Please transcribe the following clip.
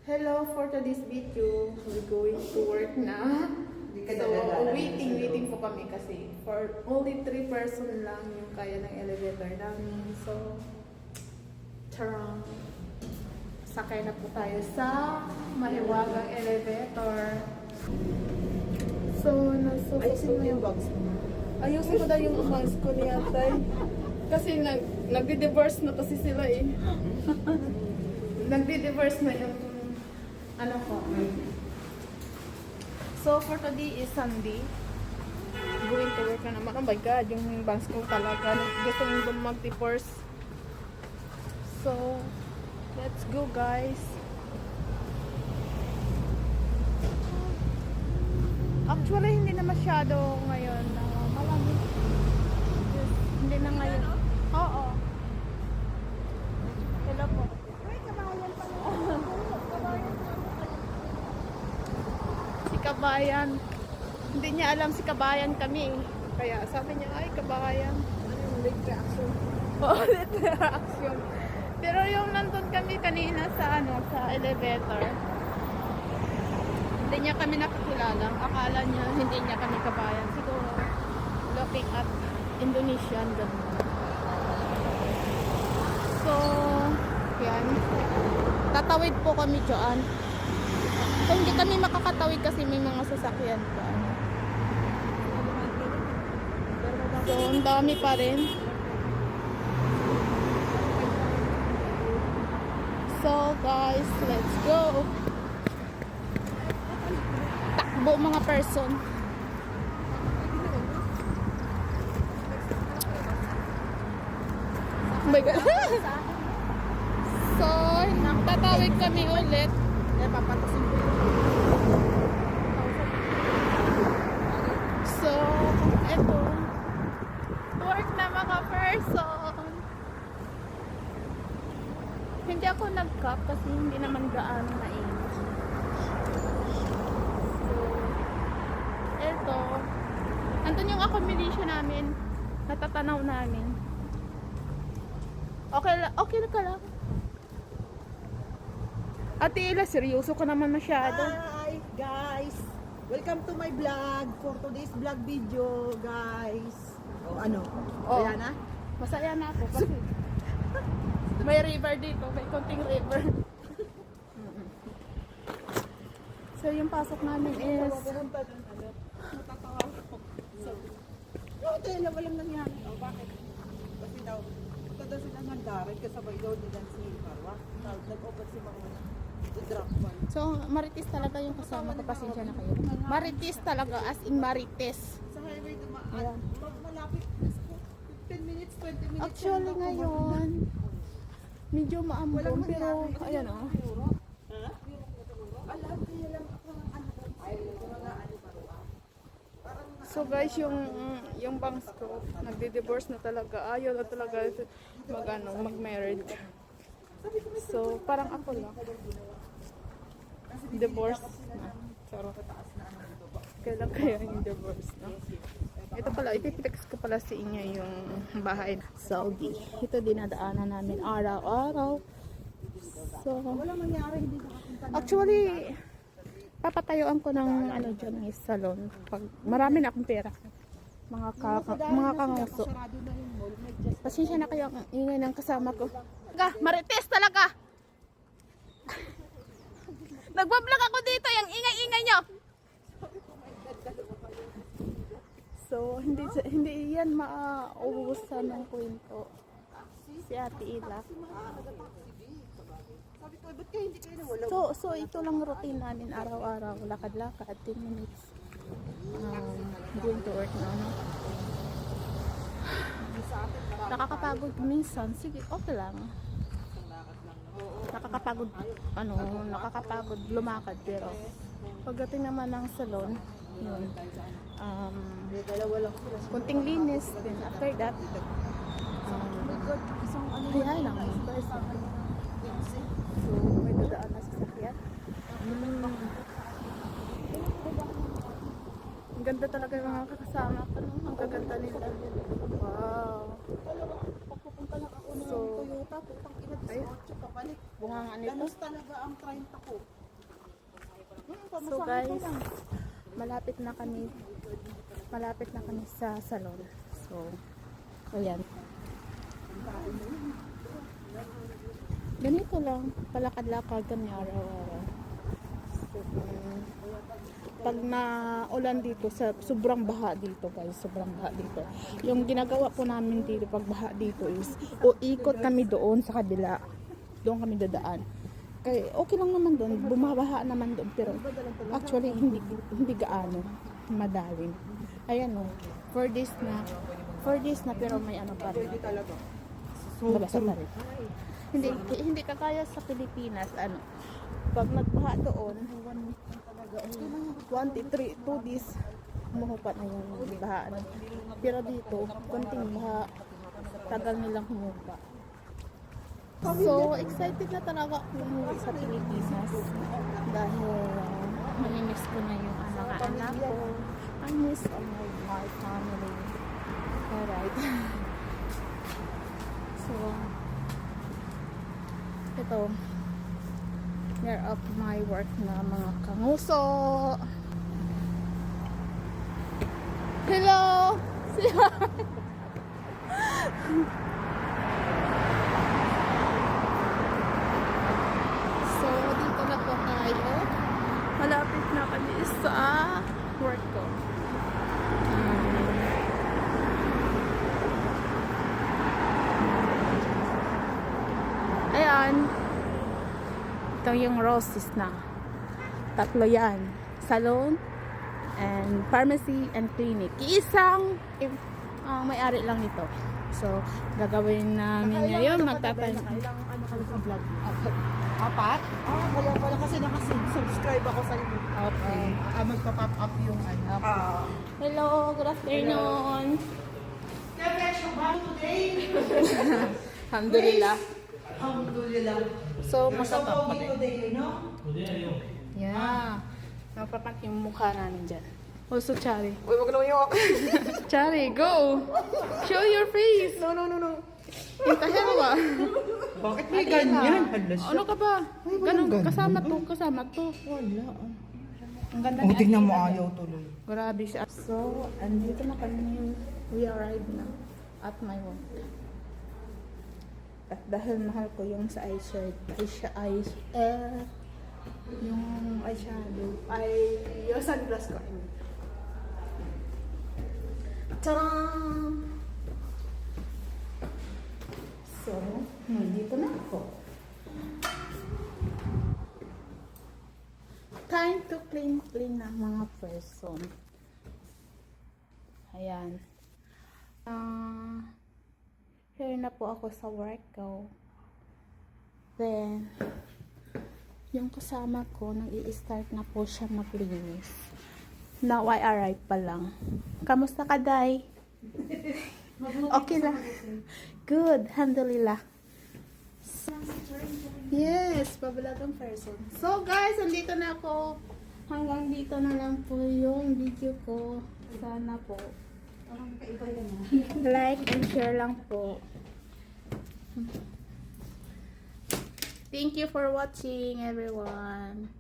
Hello, for today's video, we're going to work na. So, waiting po kami kasi for only 3 person lang yung kaya ng elevator namin. So, charang. Sakay na po tayo sa mahiwagang elevator. So, Ayusin mo yung box. ayusin ko daw yung box ko ni Atay. Kasi nagdi-divorce na kasi sila eh. Nagdi-divorce na yung ano ko. So, for today is Sunday. Going to work na naman. Oh my God, yung bangs ko talaga. Gusto nyo mag-divorce. So, let's go guys. Actually, hindi na masyado ngayon. Malamig. Yes, hindi na ngayon. Oo. Hello po. Ay, kabayan pala. Kabayan. Si Kabayan. Hindi niya alam si Kabayan kami. Kaya sabi niya, ay Kabayan. Ano yung late reaction? Oo, late reaction. Pero yung nandun kami kanina sa sa elevator, hindi niya kami nakakilala. Akala niya hindi niya kami Kabayan. Siguro looking at Indonesian ganun. So, yan. Tatawid po kami dyan. So, hindi kami makakatawid kasi may mga sasakyan pa. So, ang dami pa rin. So, guys, let's go. Takbo mga person. Oh my God. So, tatawid kami ulit. Eh, papatasin ko yung So, eto. Work na mga person. Hindi ako nag-cup kasi hindi naman gaano mainit. So, eto. Andun yung accommodation namin. Natatanaw namin. Okay na ka lang. Ate Ila, seryoso ka naman masyado. Hi guys! Welcome to my vlog. For today's vlog video, guys. O ano? Oh. Kaya na? Masaya na ako kasi may river dito, may konting river. So yung pasok namin is Pupunta dun, ano? Matatawa ako. So, ito yun, walang nangyari. O, bakit? Kasi daw, ito daw sila nagdaray kasabay daw nila si Marwa. Nag-open si Marwa. I-drop one. so marites talaga yung kasama ko, pasensya na kayo. Marites talaga, as in marites. Sa highway dumaan. Ayan. Malapit. 15 minutes, 20 minutes. Actually ngayon, medyo maambon pero ayan o. Ha? Alam, kaya lang ako ng ano ko. Ay, mga ano Marwa. So guys, yung bangs ko, nagdi-divorce na talaga. Ayaw na talaga mag-married. So, parang ako lang. Divorce na. Charot. Kailan kaya yung divorce na? Ito pala, ipipitex ko pala sa inyo yung bahay Saudi. Ito dinadaanan namin araw-araw. So, Walang mangyari, hindi nakapunta na. actually, papatayuan ko ng dyan ng salon. Pag marami na akong pera. Mga kanguso. Sarado na yung mall. May just Pasensya na kayo ang ingay ng kasama ko. Marites talaga! Nagbablog ako dito, yung ingay-ingay nyo! So, hindi yan mauubusan ng kwento. Si Ate Ila. sabi ko, ba't kayo hindi kayo nawala? So ito lang routine namin araw-araw. Lakad-lakad, 10 minutes. Going to work na. Nakakapagod minsan. Sige, okay lang. Nakakapagod lumakad. Pero pagdating naman ng salon, yun. Dalawa lang sila. Kunting linis. Then after that, Isang ano kaya lang. So, may dadaan na sasakyan. Ang ganda talaga yung mga kakasama ko. No? Ang gaganda nila. Wow. Pagpupunta lang ako ng So, Toyota, putang ina Ay, 8 pabalik. bunganga nito. Danos talaga ang 30 ko. So guys, malapit na kami sa salon. So, ayan. Ganito lang, palakad-lakad kami araw-araw. So, pag na-ulan dito, sobrang baha dito guys, sobrang baha dito. Yung ginagawa po namin dito, pag baha dito is, ikot kami doon sa kabila. Doon kami dadaan. Kaya okay lang naman doon, bumabaha naman doon, pero actually hindi gaano madaling. Ayan o, 4 days na pero may ano pa rin. Pwede talaga. Babasa pa rin. Hindi kakaya sa Pilipinas, ano, pag nagbaha doon, 2 days, humuhupat na yung bahaan. Pero dito, konting baha, tagal nilang humupa. So, excited na talaga ako umuwi sa Pilipinas dahil mamimiss ko na yung mga anak ko. I miss my family. Alright. So, ito, year of my work na mga kanguso. Hello! So, dito na po tayo. Malapit na kami sa work ko. Ayan. Ito yung roses na. 3 yan. Salon, and pharmacy, and clinic. Iisang may-ari lang nito. So, gagawin namin ngayon. Magtatanim. Ilang ano ka sa vlog? 4? Kaya pala kasi nakasubscribe ako sa inyo. Okay. Magpa-pop up yung ano. Hello, good afternoon. Alhamdulillah. Alhamdulillah. So, masarap pa din. Today, you know? Yeah. Napapat yung mukha namin dyan. Also, Chari. Uy, wag na yung Chari, go! Show your face! No. Yung kahirwa. Bakit may ganyan? Ano ka ba? Ganun, kasama to. Wala. Ang ganda Oh, tignan mo ayaw tuloy. Grabe siya. So, andito na kami. We arrived na at my work. At dahil mahal ko yung sa yung eyeshadow, yung sunglass ko. Tadaan! So, nandito na ako. Time to clean ng mga person. Ayan. Here na po ako sa work ko. Then, yung kasama ko, nag-i-start na po siya maglinis. Now, I arrived pa lang. Kamusta ka, Day? Okay lang. Good, alhamdulillah. Yes, pabalagang person. So, guys, andito na ako. Hanggang dito na lang po yung video ko. Sana po like and share lang po. Thank you for watching, everyone.